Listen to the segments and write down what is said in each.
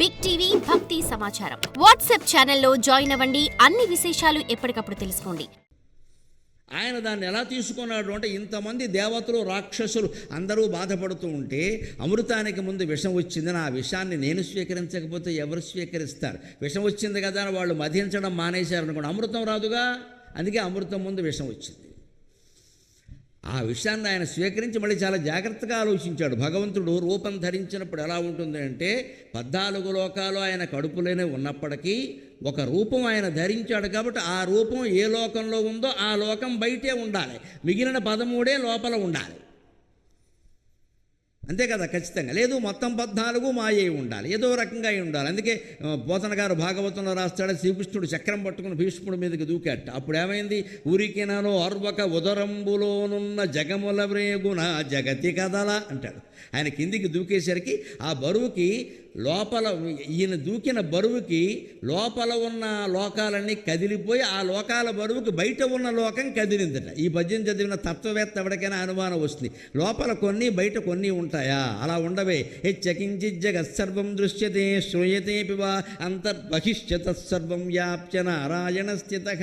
Big TV భక్తి సమాచారం WhatsApp ఛానల్లో జాయిన్ అవ్వండి. అన్ని విశేషాలు ఎప్పటికప్పుడు తెలుసుకోండి. ఆయన దాన్ని ఎలా తీసుకున్నాడు అంటే, ఇంతమంది దేవతలు రాక్షసులు అందరూ బాధపడుతూ ఉంటే అమృతానికి ముందు విషం వచ్చిందని, ఆ విషాన్ని నేను స్వీకరించకపోతే ఎవరు స్వీకరిస్తారు? విషం వచ్చింది కదా అని వాళ్ళు మధించడం మానేశారనుకోండి, అమృతం రాదుగా. అందుకే అమృతం ముందు విషం వచ్చింది. ఆ విషయాన్ని ఆయన స్వీకరించి మళ్ళీ చాలా జాగ్రత్తగా ఆలోచించాడు. భగవంతుడు రూపం ధరించినప్పుడు ఎలా ఉంటుంది అంటే, 14 లోకాలు ఆయన కడుపులోనే ఉన్నప్పటికీ ఒక రూపం ఆయన ధరించాడు కాబట్టి ఆ రూపం ఏ లోకంలో ఉందో ఆ లోకం బయటే ఉండాలి, మిగిలిన 13 లోపల ఉండాలి. అంతే కదా, ఖచ్చితంగా. లేదు మొత్తం 14 మాయే ఉండాలి, ఏదో రకంగా ఉండాలి. అందుకే పోతన గారు భాగవతంలో రాస్తాడు, శ్రీకృష్ణుడు చక్రం పట్టుకుని భీష్ముడి మీదకి దూకాట. అప్పుడు ఏమైంది? ఊరికినలో అర్వక ఉదరంబులోనున్న జగముల వ్రేగున జగతి కదల అంటాడు. ఆయన కిందికి దూకేసరికి ఆ బరువుకి లోపల, ఈయన దూకిన బరువుకి లోపల ఉన్న లోకాలన్నీ కదిలిపోయి ఆ లోకాల బరువుకి బయట ఉన్న లోకం కదిలిందట. ఈ పద్యం చదివిన తత్వవేత్త ఎవరికైనా అనుమానం వస్తుంది, లోపల కొన్ని బయట కొన్ని ఉంటాయా? అలా ఉండవే. హెచ్చకించి జగత్సర్వం దృశ్యతే శ్రూయతే పివా అంతర్బహిష్యత సర్వం వ్యాప్య నారాయణ స్థితః.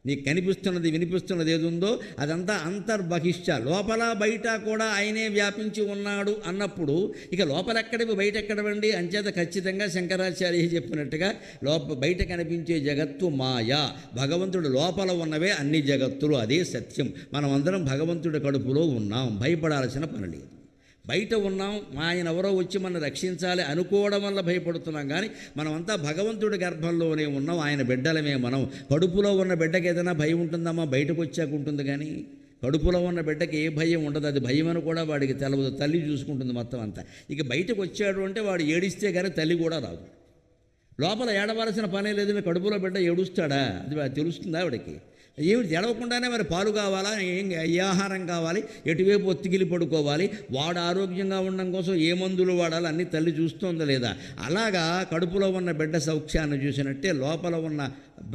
నీకు కనిపిస్తున్నది వినిపిస్తున్నది ఏది ఉందో అదంతా అంతర్బహిష్ట, లోపల బయట కూడా ఆయనే వ్యాపించి ఉన్నాడు అన్నప్పుడు ఇక లోపలెక్కడివి బయట ఎక్కడవండి? అంచేత ఖచ్చితంగా శంకరాచార్య చెప్పినట్టుగా బయట కనిపించే జగత్తు మాయా, భగవంతుడు లోపల ఉన్నవే అన్ని జగత్తులు, అదే సత్యం. మనం అందరం భగవంతుడి కడుపులో ఉన్నాం, భయపడాల్సిన పని లేదు. బయట ఉన్నాం, ఆయన ఎవరో వచ్చి మనం రక్షించాలి అనుకోవడం వల్ల భయపడుతున్నాం, కానీ మనమంతా భగవంతుడి గర్భంలోనే ఉన్నాం, ఆయన బిడ్డలమే మనం. కడుపులో ఉన్న బిడ్డకి ఏదైనా భయం ఉంటుందమ్మా? బయటకు వచ్చాక ఉంటుంది, కానీ కడుపులో ఉన్న బిడ్డకి ఏ భయం ఉండదు. అది భయం అని కూడా వాడికి తెలవదు, తల్లి చూసుకుంటుంది మొత్తం అంతా. ఇక బయటకు వచ్చాడు అంటే వాడు ఏడిస్తే కానీ తల్లి కూడా రాదు. లోపల ఏడవలసిన పనే లేదు, కడుపులో బిడ్డ ఏడుస్తాడా? అది తెలుస్తుందా ఆవిడకి? ఏమిటి ఎడవకుండానే మరి పాలు కావాలా, ఏ ఆహారం కావాలి, ఎటువైపు ఒత్తిగిలి పడుకోవాలి, వాడు ఆరోగ్యంగా ఉండడం కోసం ఏ మందులు వాడాలి, అన్నీ తల్లి చూస్తుందా లేదా? అలాగా కడుపులో ఉన్న బిడ్డ సౌఖ్యాన్ని చూసినట్టే లోపల ఉన్న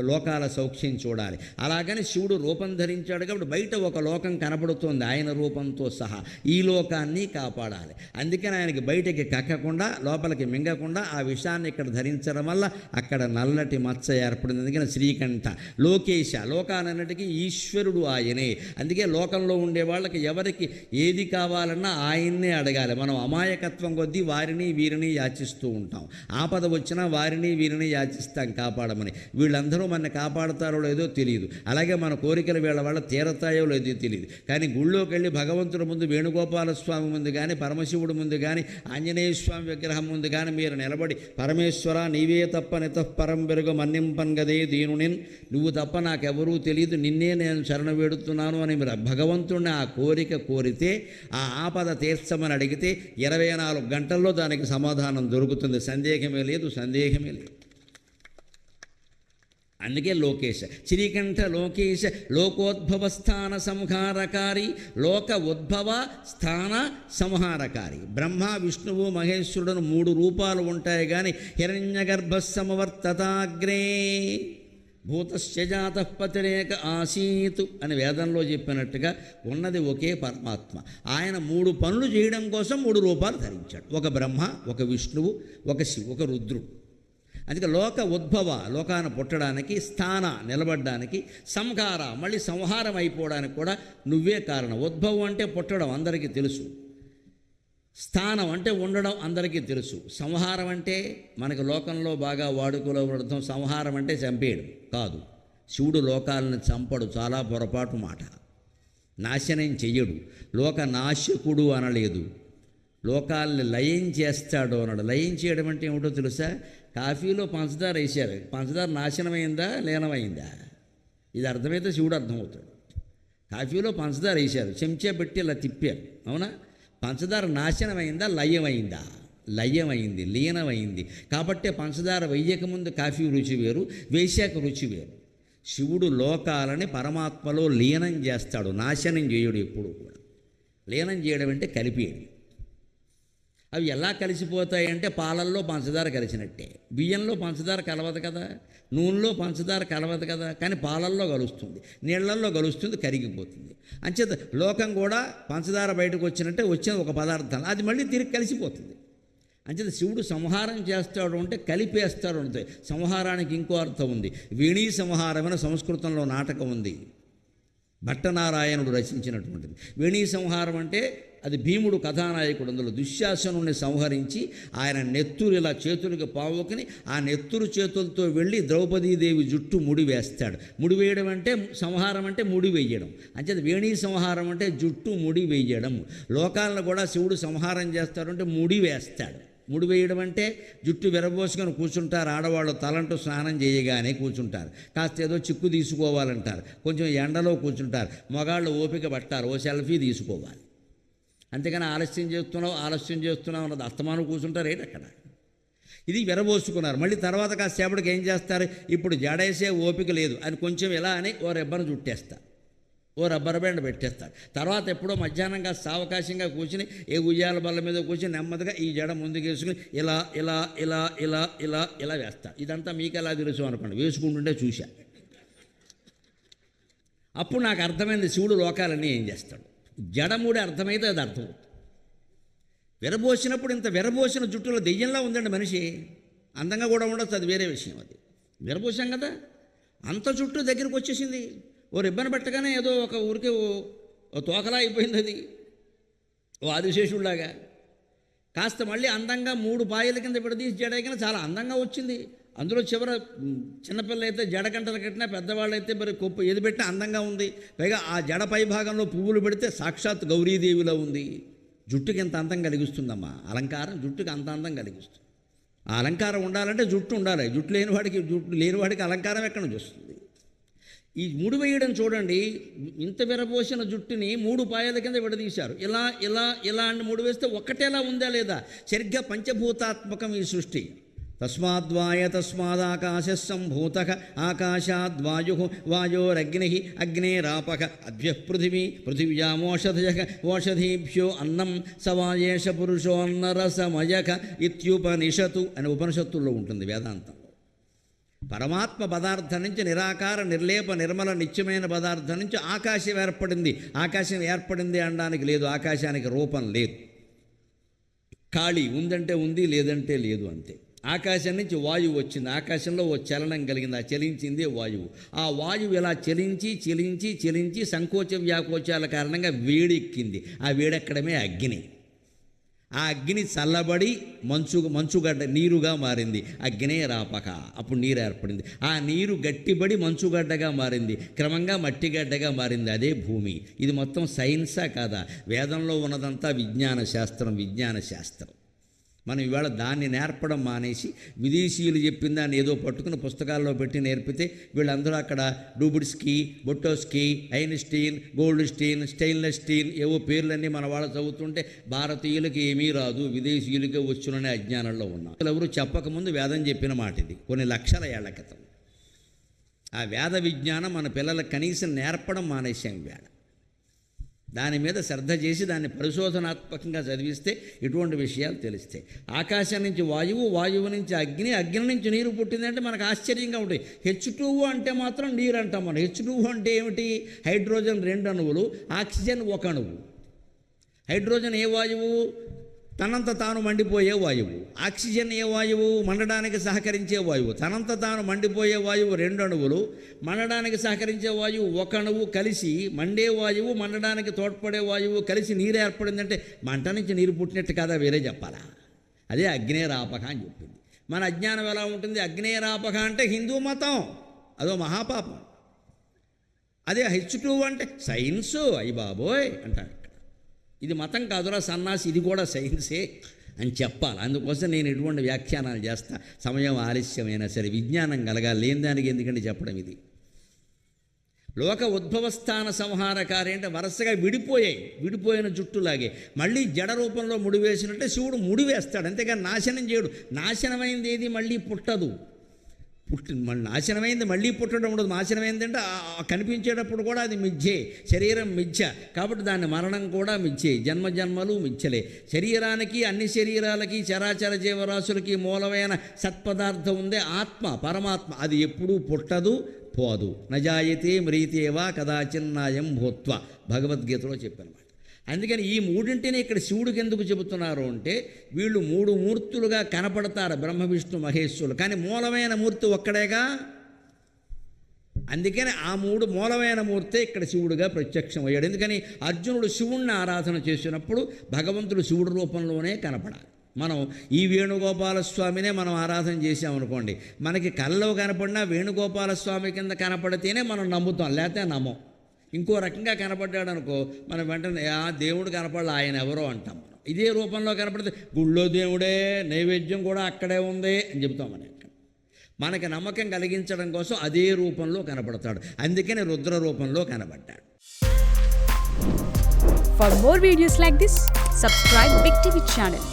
లోకాల సౌఖ్యం చూడాలి. అలాగని శివుడు రూపం ధరించాడు కాబట్టి బయట ఒక లోకం కనపడుతోంది ఆయన రూపంతో సహా. ఈ లోకాన్ని కాపాడాలి. అందుకని ఆయనకి బయటకి కక్కకుండా లోపలికి మింగకుండా ఆ విషయాన్ని ఇక్కడ ధరించడం వల్ల అక్కడ నల్లటి మచ్చ ఏర్పడింది. అందుకని శ్రీకంఠ లోకేశ, లోకాలన్నిటికీ ఈశ్వరుడు ఆయనే. అందుకే లోకంలో ఉండే వాళ్ళకి ఎవరికి ఏది కావాలన్నా ఆయన్నే అడగాలి. మనం అమాయకత్వం కొద్దీ వారిని వీరిని యాచిస్తూ ఉంటాం. ఆపద వచ్చినా వారిని వీరిని యాచిస్తాం కాపాడమని. వీళ్ళందరూ మన కాపాడుతారో లేదో తెలియదు, అలాగే మన కోరికలు వీళ్ళ వల్ల తీరతాయో లేదో తెలియదు. కానీ గుళ్ళోకి వెళ్ళి భగవంతుడి ముందు, వేణుగోపాలస్వామి ముందు కానీ, పరమశివుడి ముందు కానీ, ఆంజనేయ స్వామి విగ్రహం ముందు కానీ మీరు నిలబడి, పరమేశ్వర నీవే తప్ప నితఃపరం వెరుగ మన్నింపన్గదే దీనునిన్, నువ్వు తప్ప నాకెవరూ తెలియదు, నిన్నే నేను శరణ వేడుతున్నాను అని మీరు భగవంతుడిని ఆ కోరిక కోరితే, ఆ ఆపద తీర్చమని అడిగితే 24 గంటల్లో దానికి సమాధానం దొరుకుతుంది. సందేహమే లేదు, సందేహమే లేదు. అందుకే లోకేశ, శ్రీకంఠ లోకేశ, లోకోద్భవ స్థాన సంహారకారి, లోక ఉద్భవ స్థాన సంహారకారి. బ్రహ్మ విష్ణువు మహేశ్వరుడు 3 రూపాలు ఉంటాయి, కానీ హిరణ్యగర్భ సమవర్తతాగ్రే భూతస్య జాతః పతిరేక ఆసీతు అని వేదంలో చెప్పినట్టుగా ఉన్నది ఒకే పరమాత్మ. ఆయన 3 పనులు చేయడం కోసం 3 రూపాలు ధరించాడు. ఒక బ్రహ్మ, ఒక విష్ణువు, ఒక శివు, ఒక రుద్రుడు. అందుకే లోక ఉద్భవ, లోకాన పుట్టడానికి, స్థాన నిలబడ్డానికి, సంహార మళ్ళీ సంహారం అయిపోవడానికి కూడా నువ్వే కారణం. ఉద్భవం అంటే పుట్టడం అందరికీ తెలుసు, స్థానం అంటే ఉండడం అందరికీ తెలుసు, సంహారం అంటే మనకు లోకంలో బాగా వాడుకలో ఉండడం. సంహారం అంటే చంపేయడం కాదు. శివుడు లోకాలను చంపడు, చాలా పొరపాటు మాట. నాశనం చెయ్యడు, లోక నాశకుడు అనలేదు, లోకాలని లయం చేస్తాడు అన్నాడు. లయం చేయడం అంటే ఏమిటో తెలుసా? కాఫీలో పంచదార వేశారు, పంచదార నాశనమైందా లీనమైందా? ఇది అర్థమైతే శివుడు అర్థమవుతాడు. కాఫీలో పంచదార వేశారు, చెంచా పెట్టి ఇలా తిప్పారు, అవునా? పంచదార నాశనమైందా లయమైందా? లయమైంది, లీనమైంది. కాబట్టే పంచదార వెయ్యకముందు కాఫీ రుచి వేరు, వేశాక రుచి వేరు. శివుడు లోకాలని పరమాత్మలో లీనం చేస్తాడు, నాశనం చేయడు ఎప్పుడు కూడా. లీనం చేయడం అంటే కలిపేయడం. అవి ఎలా కలిసిపోతాయంటే పాలల్లో పంచదార కలిసినట్టే. బియ్యంలో పంచదార కలవదు కదా, నూనెలో పంచదార కలవదు కదా, కానీ పాలల్లో కలుస్తుంది, నీళ్లల్లో కలుస్తుంది, కరిగిపోతుంది. అంచేత లోకం కూడా పంచదార బయటకు వచ్చినట్టే వచ్చిన ఒక పదార్థం అది మళ్ళీ తిరిగి కలిసిపోతుంది. అంచేత శివుడు సంహారం చేస్తాడు అంటే కలిపేస్తాడు అంటే. సంహారానికి ఇంకో అర్థం ఉంది. వీణీ సంహారమైన సంస్కృతంలో నాటకం ఉంది, భట్టనారాయణుడు రచించినటువంటిది. వేణీ సంహారం అంటే అది భీముడు కథానాయకుడు. అందులో దుశ్శాసనుడిని సంహరించి ఆయన నెత్తురు ఇలా చేతులకు పావుకుని ఆ నెత్తురు చేతులతో వెళ్ళి ద్రౌపదీదేవి జుట్టు ముడి వేస్తాడు. ముడి వేయడం అంటే సంహారం అంటే ముడి వేయడం. అంచేది వేణీ సంహారం అంటే జుట్టు ముడి వేయడం. లోకాలను కూడా శివుడు సంహారం చేస్తాడు అంటే ముడి వేస్తాడు. ముడి వేయడం అంటే జుట్టు విరబోసుకొని కూర్చుంటారు ఆడవాళ్ళు, తలంటూ స్నానం చేయగానే కూర్చుంటారు. కాస్త ఏదో చిక్కు తీసుకోవాలంటారు, కొంచెం ఎండలో కూర్చుంటారు. మగాళ్ళు ఓపిక పట్టారు, ఓ సెల్ఫీ తీసుకోవాలి. అంతేగాని ఆలస్యం చేస్తున్నావు అన్నది అస్తమానం కూర్చుంటారు ఏంటి అక్కడ. ఇది విరబోసుకున్నారు. మళ్ళీ తర్వాత కాసేపటికి ఏం చేస్తారు, ఇప్పుడు జడేసే ఓపిక లేదు అని కొంచెం ఇలా అని ఓ రెబ్బను చుట్టేస్తారు, ఓ రబ్బర్ బ్యాండ్ పెట్టేస్తారు. తర్వాత ఎప్పుడో మధ్యాహ్నంగా సావకాశంగా కూర్చుని ఏ ఉయ్యాల బల్ల మీద కూర్చుని నెమ్మదిగా ఈ జడ ముందుకు వేసుకుని ఇలా ఇలా ఇలా ఇలా ఇలా ఇలా వేస్తారు. ఇదంతా మీకు ఎలా తెలుసు అనుకోండి, వేసుకుంటుంటే చూశా. అప్పుడు నాకు అర్థమైంది శివుడు లోకాలన్నీ ఏం చేస్తాడు. జడముడి అర్థమైతే అది అర్థమవుతుంది. విరబోసినప్పుడు ఇంత విరబోసిన జుట్టులో దెయ్యంలా ఉందండి మనిషి. అందంగా కూడా ఉండొచ్చు, అది వేరే విషయం. అది విరబోసాం కదా, అంత జుట్టు దగ్గరికి వచ్చేసింది. ఓ రిబ్బన్ పెట్టగానే ఏదో ఒక ఊరికే ఓ తోకలా అయిపోయింది. అది ఓ ఆదిశేషుడిలాగా కాస్త మళ్ళీ అందంగా 3 పాయల కింద విడదీసి జడేకనే చాలా అందంగా వచ్చింది. అందులో చివర చిన్నపిల్ల అయితే జడ గంటలు కట్టినా, పెద్దవాళ్ళు అయితే మరి కొప్పు ఏది పెట్టినా అందంగా ఉంది. పైగా ఆ జడ పై భాగంలో పువ్వులు పెడితే సాక్షాత్ గౌరీదేవిలో ఉంది. జుట్టుకి ఎంత అందం కలిగిస్తుందమ్మా అలంకారం, జుట్టుకి అంత అందం కలిగిస్తుంది. ఆ అలంకారం ఉండాలంటే జుట్టు ఉండాలి. జుట్టు లేనివాడికి అలంకారం ఎక్కడ నుంచి వస్తుంది. ఈ ముడి వేయడం చూడండి, ఇంత విరబోసిన జుట్టుని 3 పాయల కింద విడదీశారు. ఇలా ఇలా ఇలా అని ముడి వేస్తే ఒక్కటేలా ఉందా లేదా? సరిగ్గా పంచభూతాత్మకం ఈ సృష్టి. తస్మాద్వాయ తస్మాదాకాశ సంభూతః ఆకాశాద్వాయు వాయోరగ్ని అగ్నేరాపక అద్భ్య పృథివీ పృథివ్యామోషధయః ఓషధీభ్యో అన్నం సవాయేష పురుషో అన్నరసమయక ఇత్యుపనిషతు అని ఉపనిషత్తుల్లో ఉంటుంది వేదాంతం. పరమాత్మ పదార్థం నుంచి నిరాకార నిర్లేప నిర్మల నిత్యమైన పదార్థం నుంచి ఆకాశం ఏర్పడింది. ఆకాశం ఏర్పడింది అనడానికి లేదు, ఆకాశానికి రూపం లేదు. ఖాళీ ఉందంటే ఉంది, లేదంటే లేదు, అంతే. ఆకాశం నుంచి వాయువు వచ్చింది, ఆకాశంలో ఓ చలనం కలిగింది, ఆ చలించిందే వాయువు. ఆ వాయువు ఇలా చలించి చలించి చలించి సంకోచ వ్యాకోచాల కారణంగా వేడెక్కింది. ఆ వేడెక్కడమే అగ్ని. ఆ అగ్ని చల్లబడి మంచుగడ్డ నీరుగా మారింది. అగ్నే రాపక, అప్పుడు నీరు ఏర్పడింది. ఆ నీరు గట్టిబడి మంచుగడ్డగా మారింది, క్రమంగా మట్టిగడ్డగా మారింది, అదే భూమి. ఇది మొత్తం సైన్సా కాదా? వేదంలో ఉన్నదంతా విజ్ఞాన శాస్త్రం. మనం ఇవాళ దాన్ని నేర్పడం మానేసి విదేశీయులు చెప్పిన దాన్ని ఏదో పట్టుకుని పుస్తకాల్లో పెట్టి నేర్పితే వీళ్ళందరూ అక్కడ డూబుడ్స్కీ, బొట్టోస్కీ, Einstein, Goldstein, stainless steel ఏవో పేర్లన్నీ మన వాళ్ళు చదువుతుంటే భారతీయులకి ఏమీ రాదు, విదేశీయులకే వచ్చుననే అజ్ఞానంలో ఉన్నాం. ఎవరు చెప్పకముందు వేదం చెప్పిన మాట ఇది కొన్ని లక్షల ఏళ్ల క్రితం. ఆ వేద విజ్ఞానం మన పిల్లలకు కనీసం నేర్పడం మానేసాం వేళ. దాని మీద శ్రద్ధ చేసి దాన్ని పరిశోధనాత్మకంగా చదివిస్తే ఇటువంటి విషయాలు తెలుస్తాయి. ఆకాశం నుంచి వాయువు, వాయువు నుంచి అగ్ని, అగ్ని నుంచి నీరు పుట్టిందంటే మనకు ఆశ్చర్యంగా ఉంటాయి. H2O అంటే మాత్రం నీరు అంటాం మనం. H2O అంటే ఏమిటి? హైడ్రోజన్ 2 అణువులు, ఆక్సిజన్ 1 అణువు. హైడ్రోజన్ ఏ వాయువు? తనంత తాను మండిపోయే వాయువు. ఆక్సిజన్ ఏ వాయువు? మండడానికి సహకరించే వాయువు. తనంత తాను మండిపోయే వాయువు 2 అణువులు, మండడానికి సహకరించే వాయువు 1 అణువు కలిసి మండే వాయువు, మండడానికి తోడ్పడే వాయువు కలిసి నీరు ఏర్పడిందంటే మంట నుంచి నీరు పుట్టినట్టు కదా, వేరే చెప్పాలా? అదే అగ్నేరాపక అని చెప్పింది. మన అజ్ఞానం ఎలా ఉంటుంది? అగ్నేరాపక అంటే హిందూ మతం, అదో మహాపాపం. అదే H2O అంటే సైన్సు, అయ్యి బాబోయ్ అంటారు. ఇది మతం కాదురా సన్నాసి, ఇది కూడా సైన్సే అని చెప్పాలి. అందుకోసం నేను ఎటువంటి వ్యాఖ్యానాలు చేస్తా, సమయం ఆలస్యమైనా సరే విజ్ఞానం కలగాలి. లేని దానికి ఎందుకంటే చెప్పడం. ఇది లోక ఉద్భవస్థాన సంహారకారి అంటే వరుసగా విడిపోయిన జుట్టులాగే మళ్ళీ జడ రూపంలో ముడివేసినట్టే శివుడు ముడివేస్తాడు, అంతేగాని నాశనం చేయడు. నాశనమైంది ఏది మళ్ళీ పుట్టదు. నాశనమైంది మళ్ళీ పుట్టడం ఉండదు. నాశనమైందంటే కనిపించేటప్పుడు కూడా అది మిథ్యే, శరీరం మిథ్య కాబట్టి దాని మరణం కూడా మిథ్యే. జన్మలు మిథ్యలే. శరీరానికి, అన్ని శరీరాలకి, చరాచర జీవరాశులకి మూలమైన సత్పదార్థం ఉందే ఆత్మ, పరమాత్మ. అది ఎప్పుడూ పుట్టదు, పోదు. నజాయతే మ్రీతేవా కదాచిన్నాయం భూత్వ, భగవద్గీతలో చెప్పనమాట. అందుకని ఈ మూడింటిని ఇక్కడ శివుడికి ఎందుకు చెబుతున్నారు అంటే వీళ్ళు 3 మూర్తులుగా కనపడతారు, బ్రహ్మ విష్ణు మహేశ్వరులు, కానీ మూలమైన మూర్తి ఒక్కడేగా. అందుకని ఆ 3 మూలమైన మూర్తే ఇక్కడ శివుడిగా ప్రత్యక్షం అయ్యాడు. ఎందుకని అర్జునుడు శివుణ్ణి ఆరాధన చేసినప్పుడు భగవంతుడు శివుడి రూపంలోనే కనపడాలి. మనం ఈ వేణుగోపాలస్వామినే మనం ఆరాధన చేసామనుకోండి, మనకి కళ్ళలో కనపడినా వేణుగోపాలస్వామి కింద కనపడితేనే మనం నమ్ముతాం, లేకపోతే నమ్మం. ఇంకో రకంగా కనపడ్డాడు అనుకో, మనం వెంటనే ఆ దేవుడు కనపడలే, ఆయన ఎవరో అంటాం. మనం ఇదే రూపంలో కనపడితే గుళ్ళో దేవుడే, నైవేద్యం కూడా అక్కడే ఉంది అని చెబుతాం. మనకి నమ్మకం కలిగించడం కోసం అదే రూపంలో కనపడతాడు. అందుకని రుద్ర రూపంలో కనబడ్డాడు. For more videos like this, subscribe Big TV channel.